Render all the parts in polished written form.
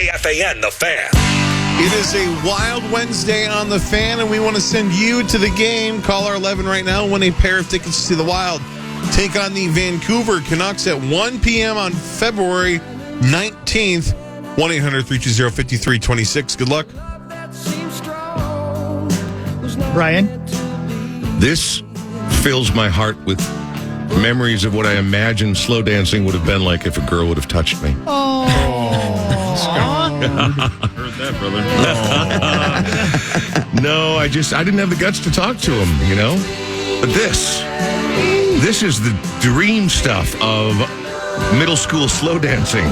KFAN, The Fan. It is a wild Wednesday on The Fan, and we want to send you to the game. Caller 11 right now, win a pair of tickets to see the Wild take on the Vancouver Canucks at 1 p.m. on February 19th. 1-800-320-5326. Good luck. Brian? This fills my heart with memories of what I imagine slow dancing would have been like if a girl would have touched me. Oh. Heard that, brother. No, I didn't have the guts to talk to him, you know? But this is the dream stuff of middle school slow dancing.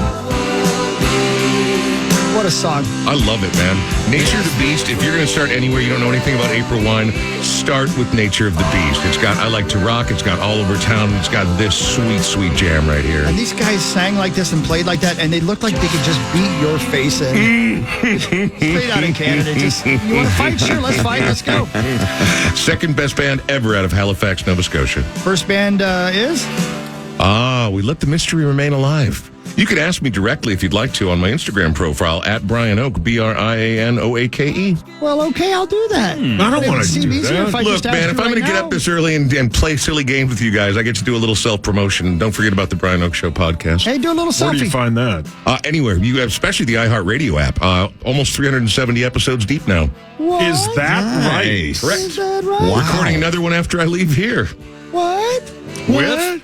What a song. I love it, man. Nature of the Beast. If you're going to start anywhere, you don't know anything about April Wine, start with Nature of the Beast. It's got I Like to Rock. It's got All Over Town. It's got this sweet, sweet jam right here. And these guys sang like this and played like that, and they looked like they could just beat your face in. Straight out of Canada. Just, you want to fight? Sure, let's fight. Let's go. Second best band ever out of Halifax, Nova Scotia. First band is? We let the mystery remain alive. You can ask me directly if you'd like to on my Instagram profile at Brian Oake, BrianOake. Well, okay, I'll do that. I don't want to do that. Look, man, if I'm going to get up this early and play silly games with you guys, I get to do a little self-promotion. Don't forget about the Brian Oake Show podcast. Hey, do a little selfie. Where do you find that? Anywhere. You have, especially the iHeartRadio app. Almost 370 episodes deep now. What? Is that right? Correct. Is that right? Wow. Recording another one after I leave here. What? With?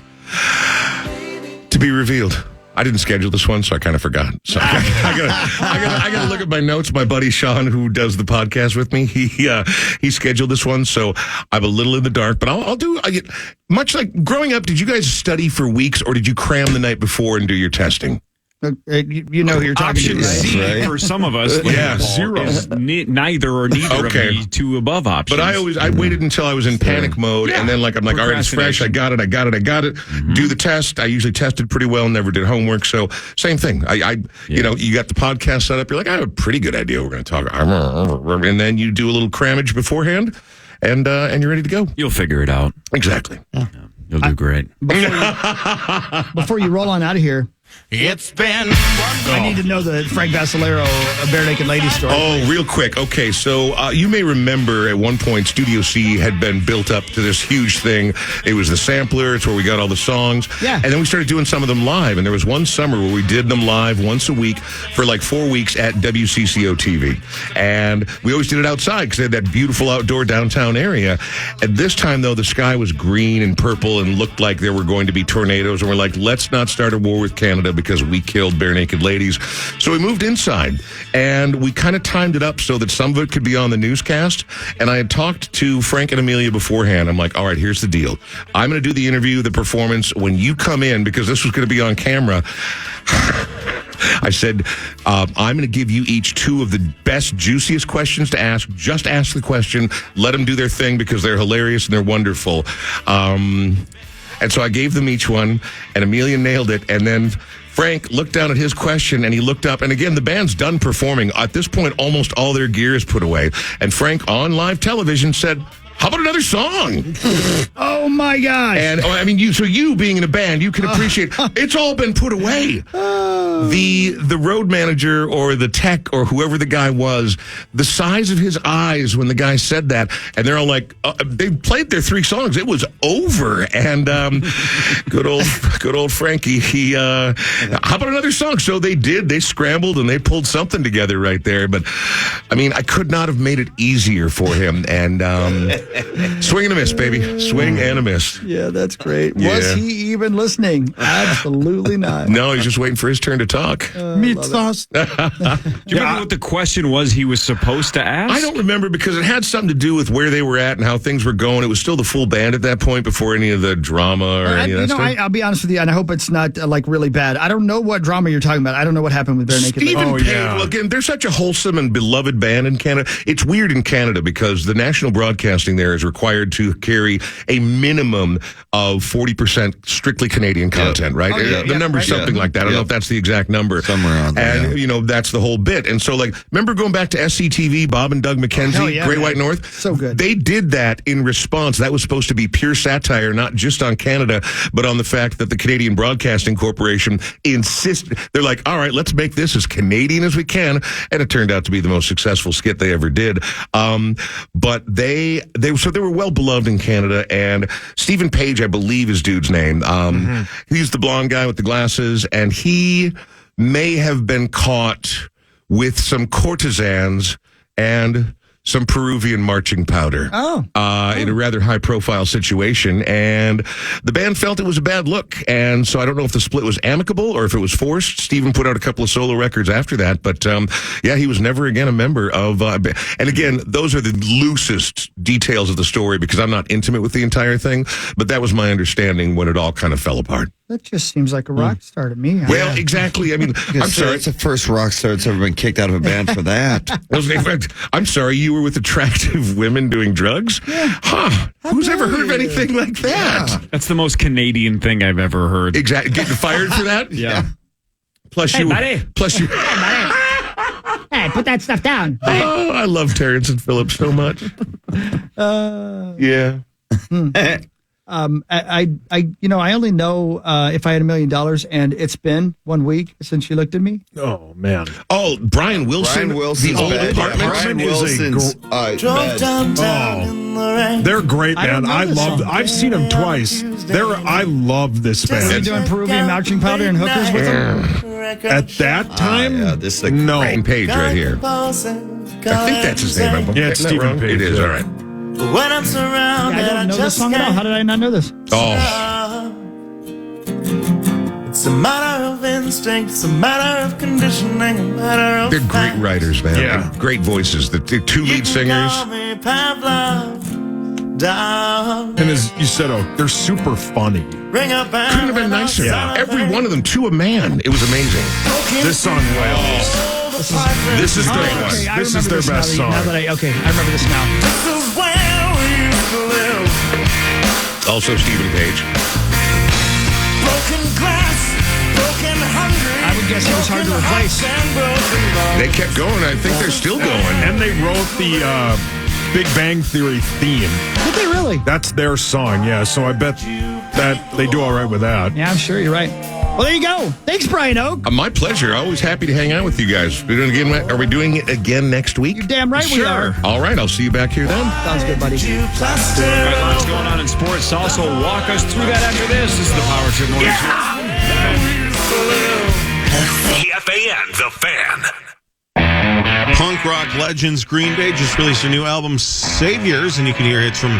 To be revealed. I didn't schedule this one, so I kind of forgot. So I gotta look at my notes. My buddy Sean, who does the podcast with me, he scheduled this one, so I'm a little in the dark. But I'll do. Much like growing up, did you guys study for weeks, or did you cram the night before and do your testing? You know who you're talking Option to, right? C Right. for some of us. Yeah, zero. Is neither or neither Okay. of the two above options. But I waited until I was in panic mode, and then I'm like, all right, it's fresh. I got it. Do the test. I usually tested pretty well, never did homework. So same thing. You know, you got the podcast set up. You're like, I have a pretty good idea what we're going to talk about. And then you do a little crammage beforehand, and you're ready to go. You'll figure it out. Exactly. Yeah. You'll do great. Before you roll on out of here, It's been I need to know the Frank Vascellaro Barenaked Lady story. Oh, real quick. Okay, so you may remember at one point Studio C had been built up to this huge thing. It was the sampler. It's where we got all the songs. Yeah. And then we started doing some of them live. And there was one summer where we did them live once a week for like 4 weeks at WCCO TV. And we always did it outside because they had that beautiful outdoor downtown area. At this time, though, the sky was green and purple and looked like there were going to be tornadoes. And we're like, let's not start a war with Canada because we killed Barenaked Ladies. So we moved inside, and we kind of timed it up so that some of it could be on the newscast. And I had talked to Frank and Amelia beforehand. I'm like, all right, here's the deal. I'm going to do the interview, the performance. When you come in, because this was going to be on camera, I said, I'm going to give you each two of the best, juiciest questions to ask. Just ask the question. Let them do their thing because they're hilarious and they're wonderful. And so I gave them each one, and Amelia nailed it. And then Frank looked down at his question, and he looked up. And again, the band's done performing. At this point, almost all their gear is put away. And Frank, on live television, said, how about another song? Oh, my gosh. And I mean, you being in a band, you can appreciate it's all been put away. The road manager or the tech or whoever the guy was, the size of his eyes when the guy said that, and they're all like, they played their 3 songs. It was over. And good old Frankie, how about another song? So they did. They scrambled and they pulled something together right there. But I mean, I could not have made it easier for him. And swing and a miss, baby. Swing and a miss. Yeah, that's great. Yeah. Was he even listening? Absolutely not. No, he's just waiting for his turn to talk. Meat sauce. Do you remember what the question was he was supposed to ask? I don't remember because it had something to do with where they were at and how things were going. It was still the full band at that point before any of the drama or any of that stuff. I'll be honest with you, and I hope it's not like really bad. I don't know what drama you're talking about. I don't know what happened with Barenaked Ladies. Stephen Payne, yeah. well, again, they're such a wholesome and beloved band in Canada. It's weird in Canada because the national broadcasting there is required to carry a minimum of 40% strictly Canadian content, right? Oh, yeah, The number's something like that. I don't know if that's the exact exact number. Somewhere on there, and, that's the whole bit. And so, remember going back to SCTV, Bob and Doug McKenzie, Great White North? So good. They did that in response. That was supposed to be pure satire, not just on Canada, but on the fact that the Canadian Broadcasting Corporation insisted. They're like, all right, let's make this as Canadian as we can. And it turned out to be the most successful skit they ever did. But they were well beloved in Canada. And Stephen Page, I believe, is dude's name. He's the blonde guy with the glasses, and he may have been caught with some courtesans and some Peruvian marching powder in a rather high-profile situation, and the band felt it was a bad look, and so I don't know if the split was amicable or if it was forced. Stephen put out a couple of solo records after that, but he was never again a member of, and again, those are the loosest details of the story because I'm not intimate with the entire thing, but that was my understanding when it all kind of fell apart. That just seems like a rock star to me. Well, exactly. I mean, I'm sorry. It's the first rock star that's ever been kicked out of a band for that. I'm sorry, you were with attractive women doing drugs? Yeah. Huh. Who's ever heard of anything like that? Yeah. That's the most Canadian thing I've ever heard. Exactly. Getting fired for that? Yeah. Plus you. Hey, buddy. Hey, put that stuff down. Oh, I love Terrence and Philip so much. Yeah. I only know if I had $1 million, and it's been 1 week since you looked at me. Oh man! Oh, Brian Wilson. Brian Wilson's the old bed. apartment. Brian Wilson's bed. They're great, man. I've seen them twice. I love this Are they band. doing Peruvian marching powder and hookers with them? At that time, this is a Brian Page right here. I think that's his name. Yeah, it's Isn't that Stephen wrong? Page, It is, yeah. all right. When I'm surrounded, I don't know this song at all. How did I not know this? Oh. It's a matter of instinct, it's a matter of conditioning, a matter of They're great writers, man. Yeah. And great voices. The two lead singers. and as you said, they're super funny. Couldn't Couldn't have been nicer. Yeah. Every one of them to a man. It was amazing. This song, Wales. This is great one. Okay, I This is remember their this best now song. I remember this now. Also Stephen Page. I would guess it was hard to replace. They kept going. I think they're still going. And they wrote the Big Bang Theory theme. Did they really? That's their song, yeah. So I bet that they do all right with that. Yeah, I'm sure you're right. Well, there you go. Thanks, Brian Oak. My pleasure. Always happy to hang out with you guys. Are we doing it again next week? You're damn right we are. All right. I'll see you back here then. Sounds good, buddy. All right, lots going on in sports. Also, walk us through that after this. This is the Power Trip Morning KFAN, The Fan. Punk rock legends Green Day just released a new album, Saviors, and you can hear hits from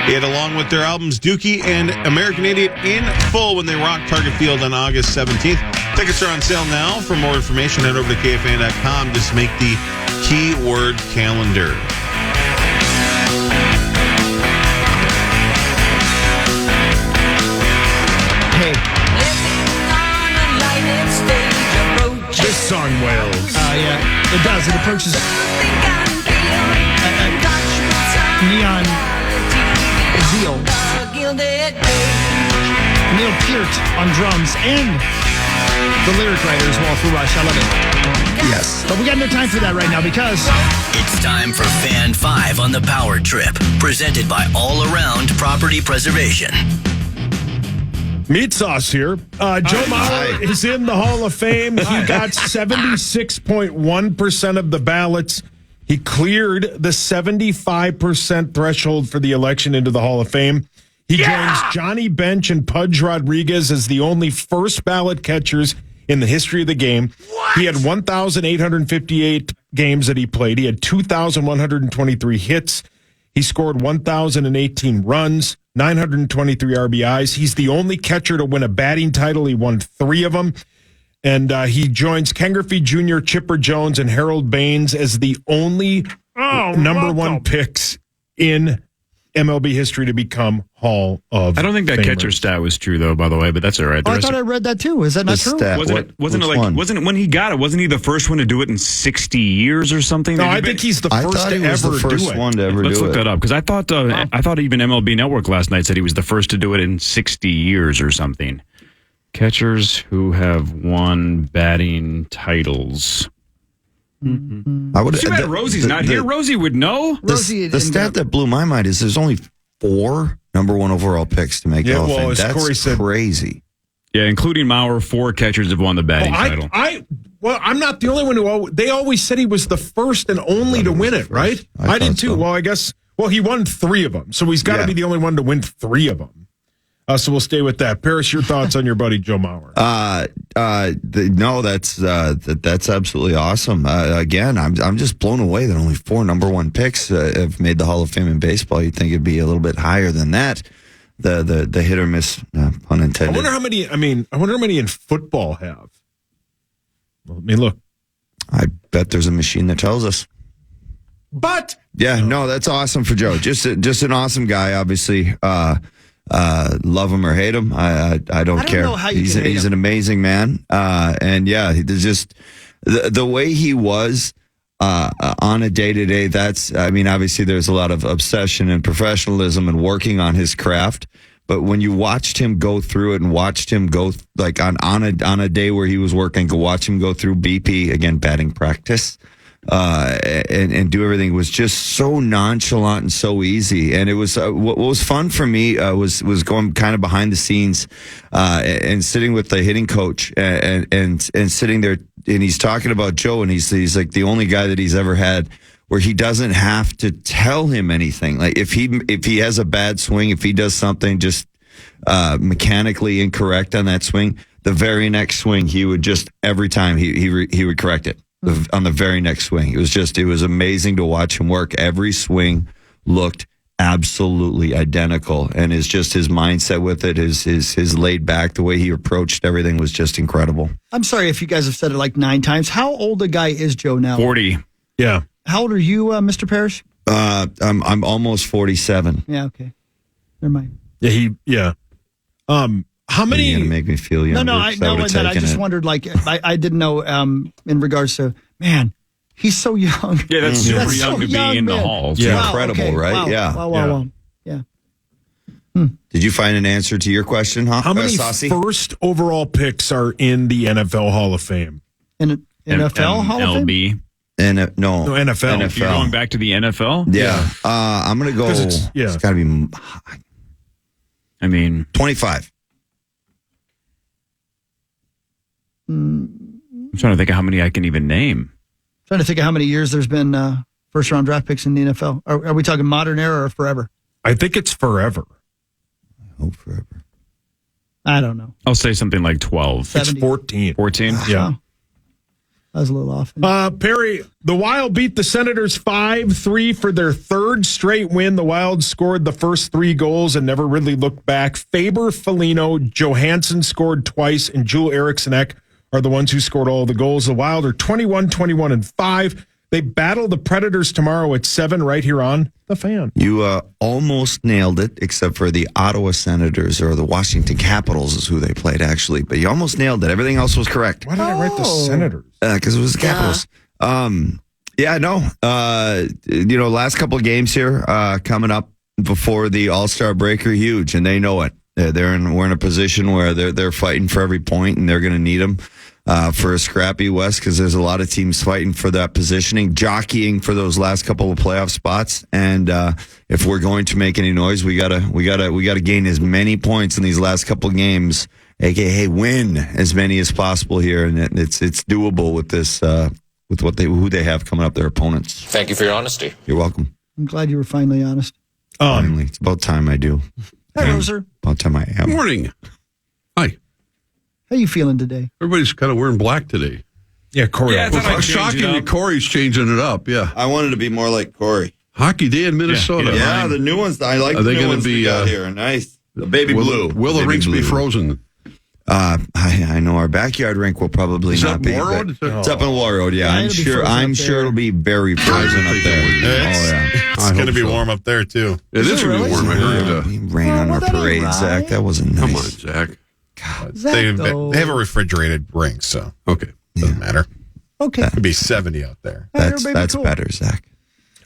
it along with their albums Dookie and American Idiot in full when they rock Target Field on August 17th. Tickets are on sale now. For more information, head over to KFAN.com. Just make the keyword calendar. Hey, This song, Wales. yeah, it does. It approaches neon zeal. Neil Peart on drums and the lyric writer as well for Rush. I love it. Yes. But we got no time for that right now because It's time for Fan 5 on the Power Trip, presented by All Around Property Preservation. Meat Sauce here. Joe Mauer is in the Hall of Fame. He got 76.1% of the ballots. He cleared the 75% threshold for the election into the Hall of Fame. He joins Johnny Bench and Pudge Rodriguez as the only first ballot catchers in the history of the game. He had 1,858 games that he played. He had 2,123 hits. He scored 1,018 runs, 923 RBIs. He's the only catcher to win a batting title. He won 3 of them. And he joins Ken Griffey Jr., Chipper Jones, and Harold Baines as the only number 1 picks in MLB history to become Hall of I don't think that Famers. catcher stat was true, though, by the way, but that's all right. I thought I read that too. Is that not true? Wasn't it when he got it? Wasn't he the first one to do it in 60 years or something? No, I think he's the first to ever do it. One to ever Let's do look it. that up because I thought even MLB Network last night said he was the first to do it in 60 years or something. Catchers who have won batting titles. I would. Too bad Rosie's not here. Rosie would know. The stat that blew my mind is there's only 4 number 1 overall picks to make the Hall of Fame. As That's Corey said, crazy. Yeah, including Mauer, 4 catchers have won the batting title. I'm not the only one who. They always said he was the first and only to win it, right? I did too. So. Well, I guess. Well, he won 3 of them, so he's got to be the only one to win 3 of them. So we'll stay with that. Parrish, your thoughts on your buddy Joe Mauer? No, that's absolutely awesome. Again, I'm just blown away that only 4 number 1 picks have made the Hall of Fame in baseball. You'd think it'd be a little bit higher than that. The hit or miss, pun intended. I wonder how many. I wonder how many in football have. Well, look. I bet there's a machine that tells us. But no, that's awesome for Joe. Just an awesome guy, obviously. Love him or hate him, I don't care. Know how you he's can hate he's him. an amazing man, and there's just the way he was on a day-to-day. Obviously there's a lot of obsession and professionalism and working on his craft. But when you watched him go through it and watched him go like on a day where he was working, go watch him go through BP again, batting practice. And do everything was just so nonchalant and so easy. And it was what was fun for me was going kind of behind the scenes and sitting with the hitting coach and sitting there, and he's talking about Joe, and he's like the only guy that he's ever had where he doesn't have to tell him anything. Like if he has a bad swing, if he does something just mechanically incorrect on that swing, the very next swing he would just every time he would correct it. On the very next swing. It was amazing to watch him work. Every swing looked absolutely identical, and his mindset with it, his laid back, the way he approached everything was just incredible. I'm sorry if you guys have said it like 9 times. How old a guy is Joe now? 40. Yeah. How old are you, Mr. Parrish? I'm almost 47. Yeah, okay. Never mind. Yeah. How many? You're gonna make me feel younger. I just wondered, like, I didn't know in regards to, man, he's so young. Yeah, that's super young to be in the halls. Yeah, incredible, right? Wow. Yeah. Wow. Yeah. Did you find an answer to your question, huh? How many Saucy? first overall picks are in the NFL Hall of Fame? In NFL Hall of Fame? LB. No, NFL. You're going back to the NFL? Yeah. I'm gonna go. It's got to be. 25. I'm trying to think of how many I can even name. Trying to think of how many years there's been first round draft picks in the NFL. Are we talking modern era or forever? I think it's forever. I hope forever. I don't know. I'll say something like 12. 70. It's 14. 14? Yeah. Wow. I was a little off. Perry, the Wild beat the Senators 5-3 for their 3rd straight win. The Wild scored the first 3 goals and never really looked back. Faber, Foligno, Johansson scored twice, and Joel Eriksson are the ones who scored all the goals. The Wild are 21-21-5. They battle the Predators tomorrow at 7 right here on The Fan. You almost nailed it, except for the Ottawa Senators, or the Washington Capitals is who they played, actually. But you almost nailed it. Everything else was correct. Why did I write the Senators? Because it was the Capitals. Last couple of games here coming up before the All-Star break are huge, and they know it. We're in a position where they're fighting for every point, and they're going to need them for a scrappy West, because there's a lot of teams fighting for that positioning, jockeying for those last couple of playoff spots. And if we're going to make any noise, we gotta gain as many points in these last couple of games, aka win as many as possible here, and it's doable with this with who they have coming up, their opponents. Thank you for your honesty. You're welcome. I'm glad you were finally honest. Finally, it's about time I do. Hi, Roser. About time I am. Morning. Hi. How you feeling today? Everybody's kind of wearing black today. Yeah, Corey. Yeah, I thought I'd change shocking it up. that Corey's changing it up. Yeah. I wanted to be more like Corey. Hockey Day in Minnesota. Yeah, the new ones. I like Are the they new gonna ones be, we got here. Nice. The baby blue. Will the Baby rinks be blue. frozen? I know our backyard rink will probably Is not that be. War but Road? It's up in War Road. Yeah, Yeah, it'll be frozen I'm up sure there. it'll be very frozen up there. It's going to be warm up there, too. It is going to be warm. I heard. Rain on our that ain't parade, right. Zach. That wasn't nice. Come on, Zach. They have a refrigerated rink, so Okay. doesn't matter. Okay. It'd be 70 out there. That's Everybody be cool. better, Zach.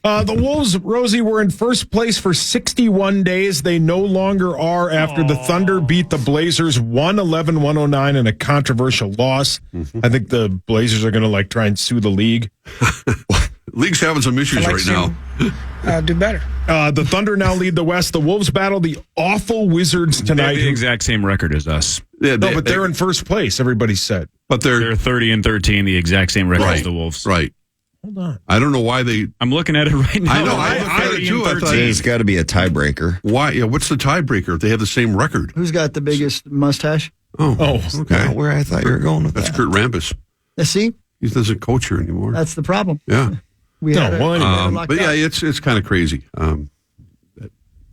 The Wolves, Rosie, were in first place for 61 days. They no longer are after the Thunder beat the Blazers 111-109 in a controversial loss. I think the Blazers are going to try and sue the league. League's having some issues right now. Do better. The Thunder now lead the West. The Wolves battle the awful Wizards They tonight. have the exact same record as us. Yeah, but they're in first place, everybody said. But They're 30-13, the exact same record as the Wolves. Right. Hold on. I don't know why they. I'm looking at it right now. I know. I looked at it too. I thought, There's got to be a tiebreaker. why? Yeah. What's the tiebreaker if they have the same record? Who's got the biggest mustache? Okay. Not where I thought you were going with That's that. Kurt Rambis. See, He doesn't coach here anymore. that's the problem. Yeah. We No, had it- well, anyway. we had it locked But yeah, up. it's kind of crazy.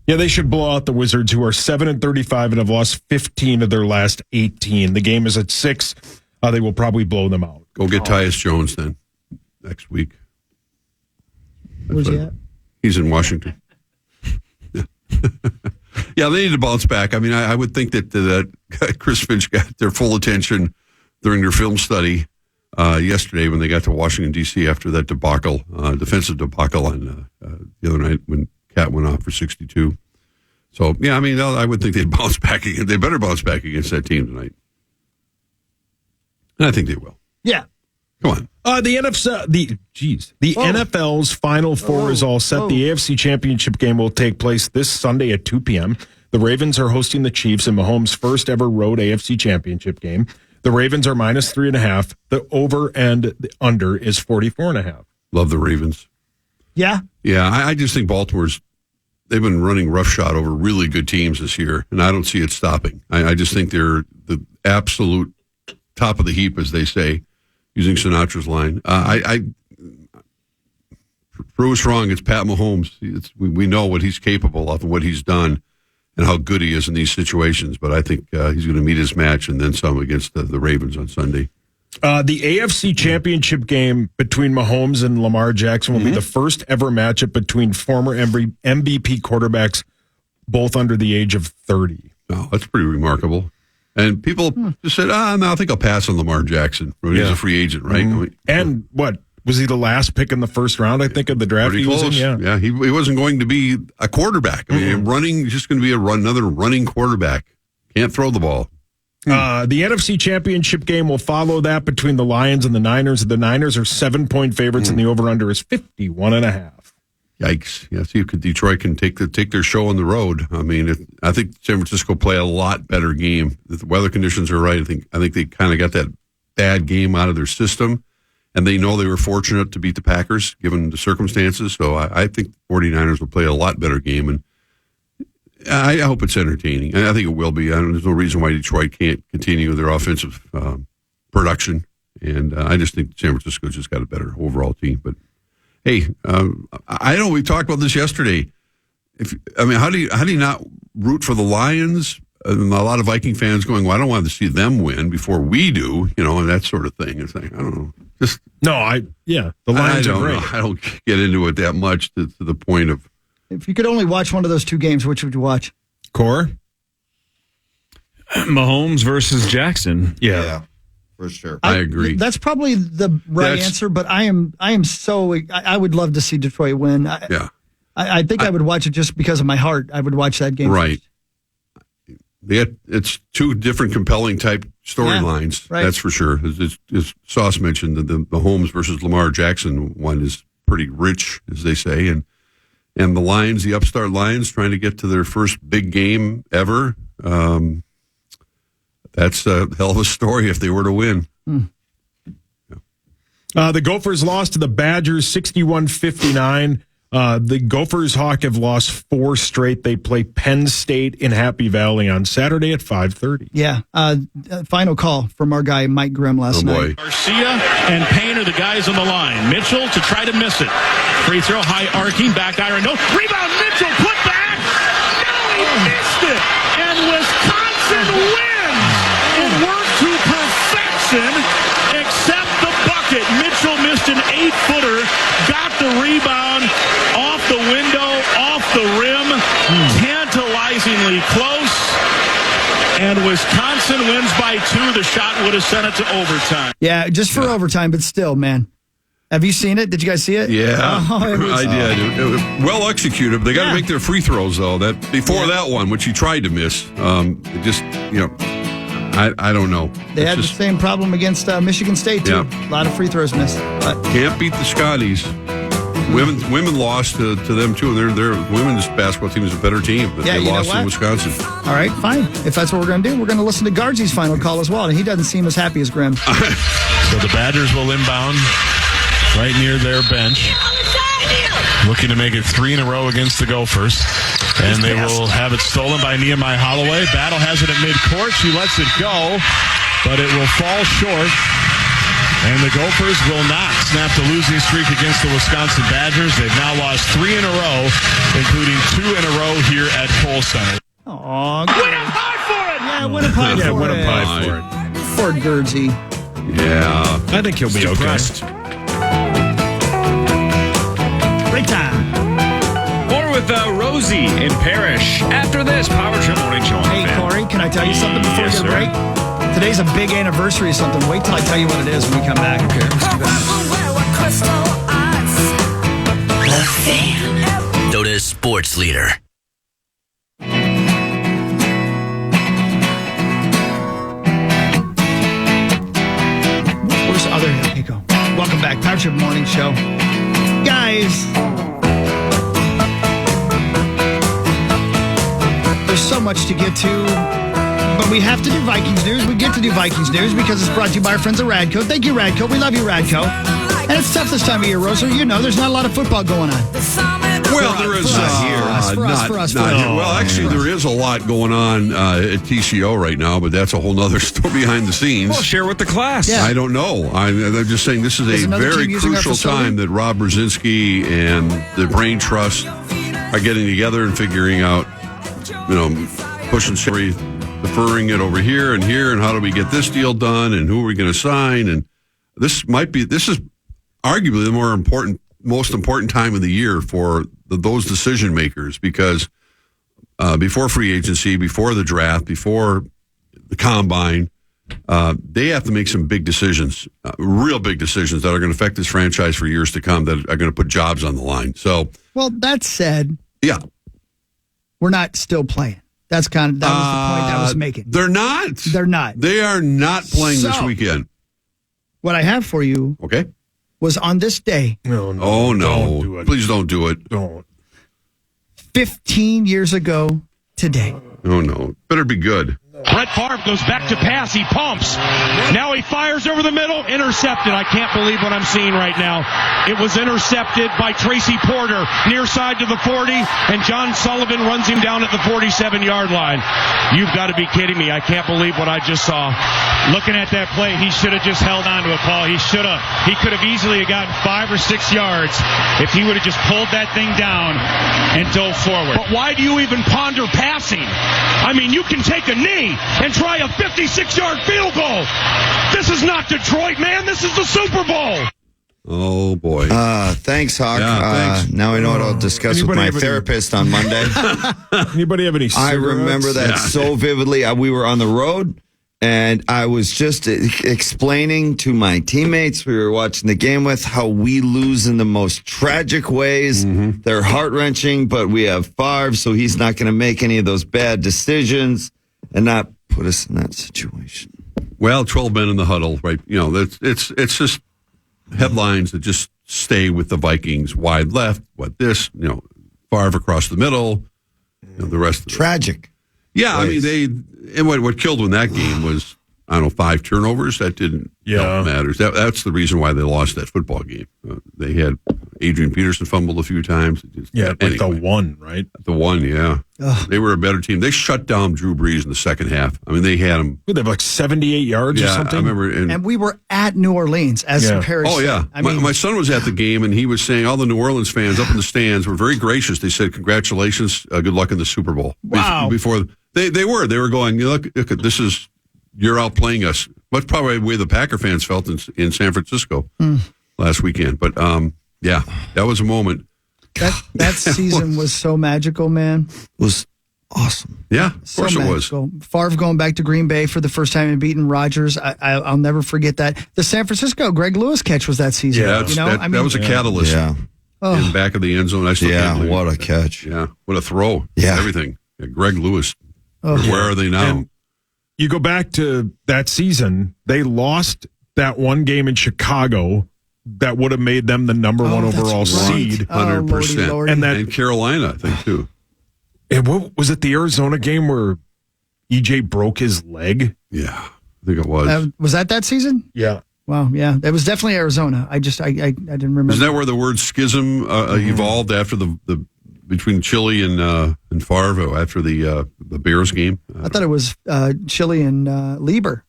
Yeah, they should blow out the Wizards, who are 7-35 and have lost 15 of their last 18. The game is at 6. They will probably blow them out. Go get Tyus Jones then next week. Where's he at? He's in Washington. Yeah, they need to bounce back. I mean, I would think that Chris Finch got their full attention during their film study yesterday when they got to Washington, D.C. after that debacle, defensive debacle on the other night when Cat went off for 62. So, yeah, I mean, I would think they'd bounce back again. They better bounce back against that team tonight. And I think they will. Yeah. Come on. The NFL's Final Four is all set. The AFC Championship game will take place this Sunday at 2 p.m. The Ravens are hosting the Chiefs in Mahomes' first ever road AFC Championship game. The Ravens are -3.5. The over and the under is 44.5. Love the Ravens. Yeah. Yeah, I just think they've been running roughshod over really good teams this year, and I don't see it stopping. I just think they're the absolute top of the heap, as they say, using Sinatra's line. Prove us wrong, it's Pat Mahomes. We know what he's capable of and what he's done and how good he is in these situations, but I think he's going to meet his match and then some against the Ravens on Sunday. The AFC Championship game between Mahomes and Lamar Jackson will be the first ever matchup between former MVP quarterbacks, both under the age of 30. Oh, that's pretty remarkable. And people just said, no, I think I'll pass on Lamar Jackson. He's a free agent, right? And what? Was he the last pick in the first round, I think, of the draft? Pretty He was close. in? Yeah. He wasn't going to be a quarterback. I mean, he's just going to be another running quarterback. Can't throw the ball. The NFC Championship game will follow that between the Lions and the Niners. The Niners are 7-point favorites, and the over-under is 51.5. Yikes! Yeah, see if Detroit can take their show on the road. I mean, I think San Francisco play a lot better game. If the weather conditions are right, I think they kind of got that bad game out of their system, and they know they were fortunate to beat the Packers given the circumstances. So I think the 49ers will play a lot better game, and I hope it's entertaining. I think it will be. There's no reason why Detroit can't continue their offensive production, and I just think San Francisco just got a better overall team. But hey, I know we talked about this yesterday. How do you not root for the Lions? And a lot of Viking fans going, well, I don't want to see them win before we do, and that sort of thing. It's like, I don't know. The Lions are great. I don't get into it that much to the point of. If you could only watch one of those two games, which would you watch? Core? Mahomes versus Jackson. Yeah. For sure. I agree. That's probably the right answer, but I would love to see Detroit win. I think I would watch it just because of my heart. I would watch that game. Right. It's two different compelling type storylines. Yeah, right. That's for sure. As Sauce mentioned, the Mahomes versus Lamar Jackson one is pretty rich, as they say, and the Lions, the upstart Lions, trying to get to their first big game ever. That's a hell of a story if they were to win. The Gophers lost to the Badgers 61-59. The Gophers Hawk have lost 4 straight. They play Penn State in Happy Valley on Saturday at 5:30. Yeah. Final call from our guy Mike Grimm last night. Garcia and Payne are the guys on the line. Mitchell to try to miss it. Free throw, high arcing, back iron, no. Rebound, Mitchell, put back. No, he missed it. And Wisconsin wins. It worked to perfection, except the bucket. Mitchell missed an 8-footer, got the rebound off the window, off the rim, tantalizingly close. And Wisconsin wins by 2. The shot would have sent it to overtime. Yeah, just for overtime, but still, man. Have you seen it? Did you guys see it? Yeah, I did. It was well executed. They got to make their free throws though. That before that one, which he tried to miss, it just I don't know. They had the same problem against Michigan State too. Yeah. A lot of free throws missed. But can't beat the Scotties. Women lost to them too. And their women's basketball team is a better team, but they lost in Wisconsin. All right, fine. If that's what we're going to do, we're going to listen to Guardsy's final call as well, and he doesn't seem as happy as Grim. So the Badgers will inbound right near their bench, looking to make it 3 in a row against the Gophers. And they will have it stolen by Nehemiah Holloway. Battle has it at midcourt. She lets it go, but it will fall short. And the Gophers will not snap the losing streak against the Wisconsin Badgers. They've now lost 3 in a row, including 2 in a row here at Kohl Center. Aw, Win a pie for it! Yeah, win a pie for it. Win a pie for it. Poor Guardsy. Yeah. I think he'll be Depressed. Great time. More with Rosie and Parrish after this Power Trip Morning Show. Hey, Corey, can I tell you something before we get a break? Today's a big anniversary of something. Wait till I tell you what it is when we come back. Okay, let's do that. The Fan. Dota's sports leader. Where's the other? Here you go. Welcome back. Power Trip Morning Show. Guys, there's so much to get to. But we have to do Vikings news. We get to do Vikings news because it's brought to you by our friends at Radco. Thank you, Radco. We love you, Radco. And it's tough this time of year, Roser. You know, there's not a lot of football going on. Well, there is For us. Well, actually, there is a lot going on at TCO right now, but that's a whole nother story behind the scenes. Well, share with the class. Yeah. I don't know. I'm just saying this is a very crucial time that Rob Brzezinski and the Brain Trust are getting together and figuring out, pushing salary, deferring it over here, and how do we get this deal done, and who are we going to sign? And this is arguably the most important time of the year for those decision makers, because before free agency, before the draft, before the combine, they have to make some big decisions, real big decisions that are going to affect this franchise for years to come, that are going to put jobs on the line. So, well, that said, yeah, we're not still playing. That was the point I was making. They're not. They're not. They are not playing this weekend. What I have for you, was on this day. No. Oh no! Don't do it. Please don't do it. Don't. 15 years ago today. Oh no! Better be good. Brett Favre goes back to pass. He pumps. Now he fires over the middle. Intercepted. I can't believe what I'm seeing right now. It was intercepted by Tracy Porter, near side to the 40, and John Sullivan runs him down at the 47-yard line. You've got to be kidding me. I can't believe what I just saw. Looking at that play, he should have just held on to a call. He should have. He could have easily gotten 5 or 6 yards if he would have just pulled that thing down and dove forward. But why do you even ponder passing? I mean, you can take a knee and try a 56-yard field goal. This is not Detroit, man. This is the Super Bowl. Oh, boy. Thanks, Hawk. Yeah, thanks. Now I know what I'll discuss with my therapist on Monday. Anybody have any cigarettes? I remember that so vividly. We were on the road, and I was just explaining to my teammates we were watching the game with how we lose in the most tragic ways. Mm-hmm. They're heart-wrenching, but we have Favre, so he's not going to make any of those bad decisions and not put us in that situation. Well, 12 men in the huddle, right? It's just headlines that just stay with the Vikings. Wide left, Favre across the middle, the rest of it. Tragic. Yeah, I mean, what killed them in that game was, 5 turnovers. That didn't help matters. That's the reason why they lost that football game. They had Adrian Peterson fumbled a few times. The one, right? The one, yeah. Ugh. They were a better team. They shut down Drew Brees in the second half. I mean, they had him. They have 78 yards or something? I remember. And we were at New Orleans, as Parrish said. Oh, yeah. My son was at the game, and he was saying all the New Orleans fans up in the stands were very gracious. They said, congratulations, good luck in the Super Bowl. Wow. Before they were going, look, this is, you're outplaying us. That's probably the way the Packer fans felt in San Francisco last weekend. But, that was a moment. That season was so magical, man. Was awesome. Yeah, of course it was. magical. Favre going back to Green Bay for the first time and beating Rodgers. I'll never forget that. The San Francisco Greg Lewis catch was that season. Yeah, that was a catalyst. Yeah. In the back of the end zone. I still can't believe what it. a catch. Yeah, what a throw. Yeah. Everything. Yeah, Greg Lewis. Where are they now? And you go back to that season, they lost that one game in Chicago that would have made them the number one overall seed. 100%. And Carolina, I think, too. And what was it, the Arizona game where EJ broke his leg? Yeah, I think it was. Was that season? Yeah. Wow, yeah. It was definitely Arizona. I didn't remember. Is that where the word schism evolved after the between Chile and Favre after the Bears game? I thought it was Chile and Lieber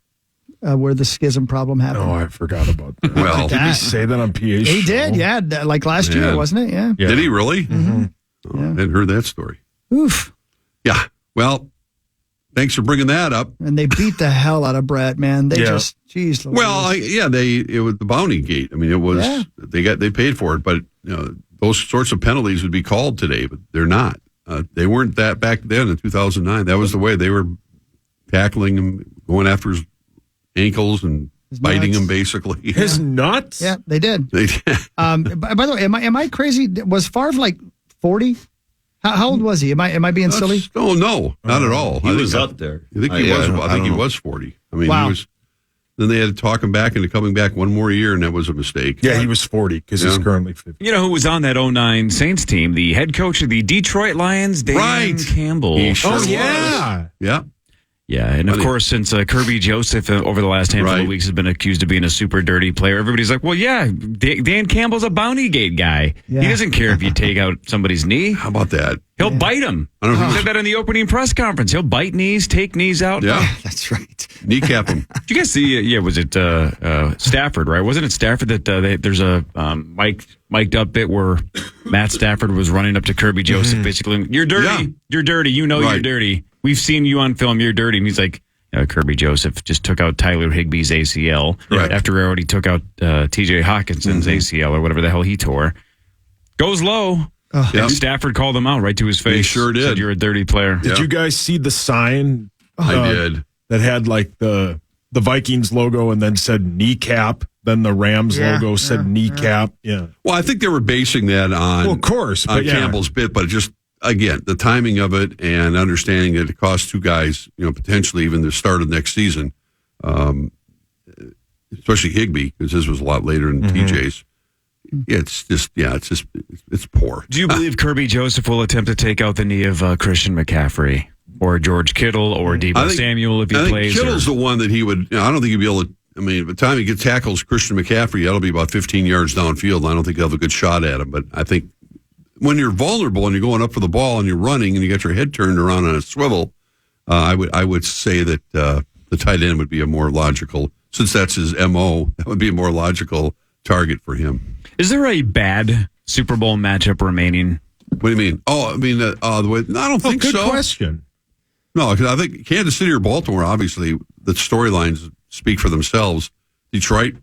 where the schism problem happened. Oh, I forgot about that. Well, did he say that on PA? He did, yeah. Like last year, wasn't it? Yeah. Did he really? Mm-hmm. Oh, I hadn't heard that story. Oof. Yeah. Well, thanks for bringing that up. And they beat the hell out of Brett, man. They just, geez. Louise. Well, it was the bounty gate. I mean, it was they paid for it, but those sorts of penalties would be called today, but they're not. They weren't that back then in 2009. That was the way they were tackling him, going after his ankles and biting him, basically. His nuts? Yeah, they did. They did. By the way, am I crazy? Was Favre like 40? How old was he? Am I being silly? Oh no, not at all. He was up there. I think he was. I think he was 40. I mean, he was. Then they had to talk him back into coming back one more year, and that was a mistake. Yeah, he was 40 because he's currently 50. You know who was on that 09 Saints team? The head coach of the Detroit Lions, Dan Campbell. He sure was. Yeah. Yeah. Yeah, and of course, since Kirby Joseph over the last handful of weeks has been accused of being a super dirty player, everybody's like, well, yeah, Dan Campbell's a bounty gate guy. Yeah. He doesn't care if you take out somebody's knee. How about that? He'll bite him. I don't know. He said that in the opening press conference. He'll bite knees, take knees out. Yeah, that's right. Kneecap him. Did you guys see? Was it Stafford? Right? Wasn't it Stafford that there's a mic'd up bit where Matt Stafford was running up to Kirby Joseph, basically, "You're dirty. You're dirty. You know you're dirty. We've seen you on film. You're dirty." And he's like, Kirby Joseph just took out Tyler Higbee's ACL after he already took out T.J. Hawkinson's ACL or whatever the hell he tore. Goes low. And Stafford called him out right to his face. He sure did. Said, "You're a dirty player." Did you guys see the sign? I did. That had like the Vikings logo and then said kneecap. Then the Rams logo said kneecap. Yeah. Well, I think they were basing that on, well, of course, but Campbell's bit, but just again the timing of it and understanding that it costs two guys, potentially even the start of next season, especially Higbee because his was a lot later than TJ's. It's poor. Do you believe Kirby Joseph will attempt to take out the knee of Christian McCaffrey or George Kittle or Deebo Samuel if he plays? Kittle's the one that he would. I don't think he'd be able to. I mean, by the time he tackles Christian McCaffrey, that'll be about 15 yards downfield. And I don't think he'll have a good shot at him. But I think when you're vulnerable and you're going up for the ball and you're running and you got your head turned around on a swivel, I would say that the tight end would be a more logical, since that's his MO. That would be a more logical target for him. Is there a bad Super Bowl matchup remaining? What do you mean? Oh, I mean, the way. No, I don't think so. Good question. No, because I think Kansas City or Baltimore, obviously, the storylines speak for themselves. Detroit,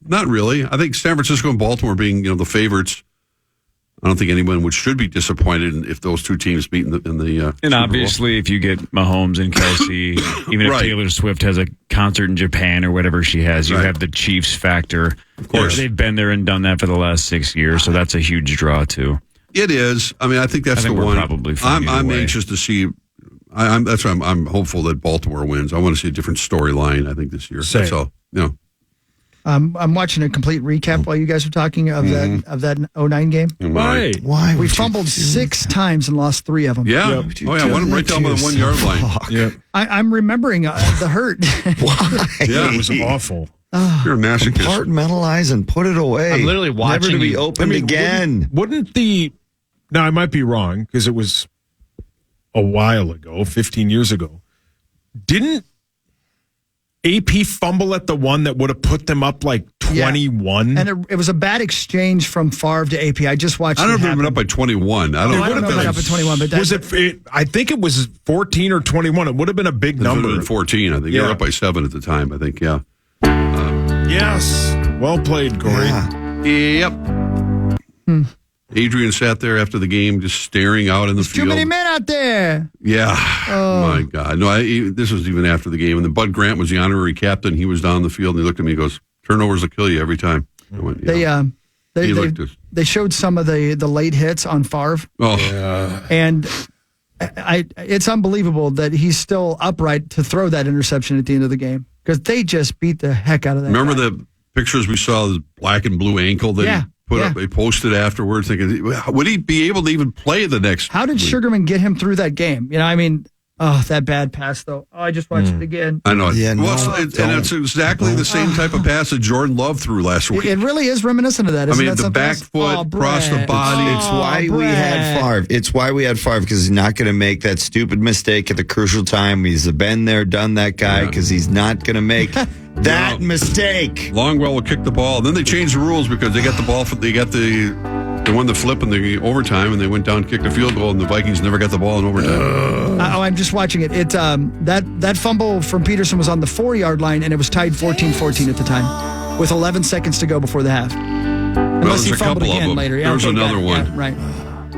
not really. I think San Francisco and Baltimore being, the favorites. I don't think anyone should be disappointed if those two teams meet in the and obviously, if you get Mahomes and Kelsey, even if Taylor Swift has a concert in Japan or whatever she has, you have the Chiefs factor. Of course, they've been there and done that for the last 6 years, so that's a huge draw too. It is. I mean, I think that's the one. Probably I'm anxious to see. That's why I'm hopeful that Baltimore wins. I want to see a different storyline. I think this year. Same. That's all. I'm watching a complete recap while you guys are talking of that 09 game. Why? We fumbled 6 times and lost 3 of them. Yeah. Yep. Oh, yeah. I want them right down by the 1 yard line. Yeah. I'm remembering the hurt. Why? Yeah. It was awful. You're a masochist. Compartmentalize and put it away. I'm literally watching Never to be you. opened again. Wouldn't now I might be wrong because it was a while ago, 15 years ago. Didn't AP fumble at the one that would have put them up like 21? And it was a bad exchange from Favre to AP. I just watched I don't it know if it happen. went up by 21. I I don't don't know if it went up at 21, but Was it? I think it was 14 or 21. It would have been a big Number number. 14. I think you were up by 7 at the time. I think. Yeah. Yes. Well played, Corey. Yeah. Yep. Adrian sat there after the game just staring out in the field. Too many men out there. Yeah. Oh, my God. No, this was even after the game. And then Bud Grant was the honorary captain. He was down the field, and he looked at me and goes, turnovers will kill you every time. I went, yeah. They showed some of the late hits on Favre. Oh. Yeah. And it's unbelievable that he's still upright to throw that interception at the end of the game because they just beat the heck out of that Remember guy. the pictures we saw, the black and blue ankle that he put up? He posted afterwards thinking, would he be able to even play the next How did week? Sugarman get him through that game? You know, I mean, that bad pass, though. Oh, I just watched it again. I know. Yeah, and it's exactly the same type of pass that Jordan Love threw last week. It really is reminiscent of that, isn't I mean, that the back foot across the body. It's why we had Favre. It's why we had Favre, because he's not going to make that stupid mistake at the crucial time. He's a been there, done that guy, because he's not going to make that mistake. Longwell will kick the ball. And then they changed the rules because they got the ball. They won the flip in the overtime, and they went down, kicked a field goal, and the Vikings never got the ball in overtime. I'm just watching it. That fumble from Peterson was on the 4-yard line, and it was tied 14-14 at the time, with 11 seconds to go before the half. Unless he fumbled again later. There was another one. Yeah, right.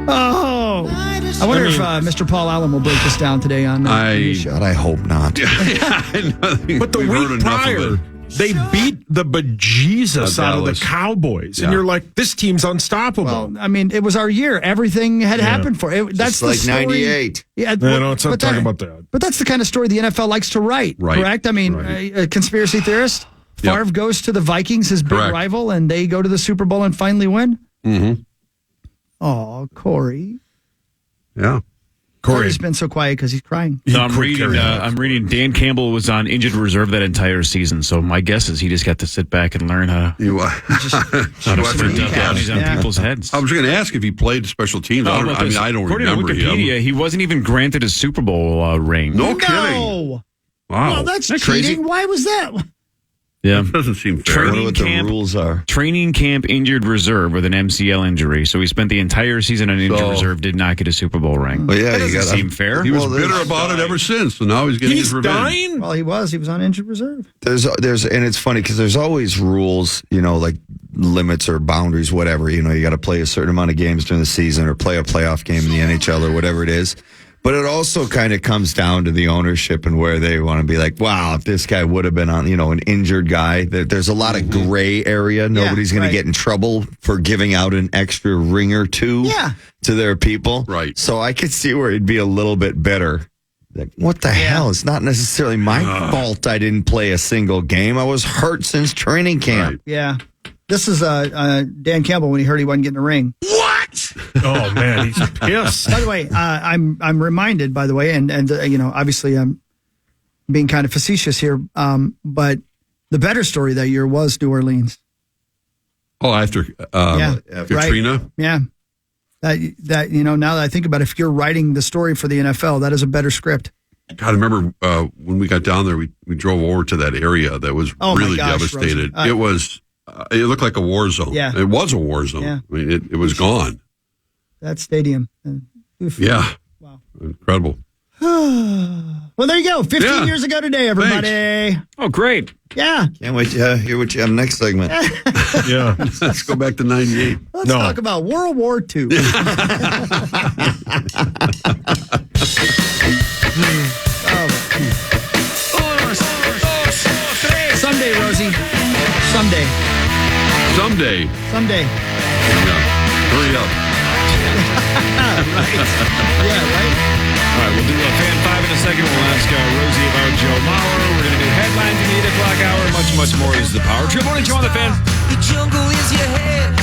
Oh, I wonder if Mr. Paul Allen will break this down today on the show. God, I hope not. But the week prior, they beat the bejesus out of the Cowboys. And you're like, this team's unstoppable. Well, I mean, it was our year. Everything had happened for it. That's like the story. 98. Yeah, let's not talk about that. But that's the kind of story the NFL likes to write, correct? I mean, a conspiracy theorist. Favre goes to the Vikings, his big rival, and they go to the Super Bowl and finally win? Mm-hmm. Oh, Corey. Yeah. Corey's been so quiet because he's crying. No, I'm reading Dan Campbell was on injured reserve that entire season, so my guess is he just got to sit back and learn how to put bounties on people's heads. I was going to ask if he played special teams. I don't According to remember Wikipedia, he wasn't even granted a Super Bowl ring. No kidding. Wow. Well, that's cheating. crazy. Why was that? Yeah. That doesn't seem fair. I wonder what the rules are. Training camp injured reserve with an MCL injury, so he spent the entire season on injured reserve, did not get a Super Bowl ring. Well, yeah, that doesn't seem fair. He was bitter about it ever since, so now he's getting his revenge. Dying? Well, he was on injured reserve. There's, and it's funny because there's always rules, like limits or boundaries, whatever. You got to play a certain amount of games during the season or play a playoff game in the NHL or whatever it is. But it also kind of comes down to the ownership and where they want to be like, wow, if this guy would have been on, an injured guy, there's a lot of gray area. Nobody's going to get in trouble for giving out an extra ring or two to their people. Right. So I could see where he'd be a little bit bitter. Like, what the hell? It's not necessarily my fault I didn't play a single game. I was hurt since training camp. Right. Yeah. This is Dan Campbell when he heard he wasn't getting a ring. What? Oh, man, he's pissed. By the way, I'm reminded, by the way, and obviously I'm being kind of facetious here, but the better story that year was New Orleans. Oh, after Katrina? Right? Yeah. That now that I think about it, if you're writing the story for the NFL, that is a better script. God, I remember when we got down there, we drove over to that area that was really devastated. It looked like a war zone. Yeah. It was a war zone. Yeah. I mean, it was gone. That stadium. Yeah. Wow. Incredible. Well, there you go. 15 years ago today, everybody. Thanks. Oh, great. Yeah. Can't wait to hear what you have next segment. Yeah. Let's go back to 98. Let's talk about World War II. Someday, Rosie. Someday. Yeah. Hurry up. Right. Yeah, right? All right, we'll do a Fan 5 in a second. We'll ask Rosie about Joe Mauer. We're going to do headlines in the 8 o'clock hour. Much, much more. This is the Power Trip. Morning Joe on the Fan. The jungle is your head.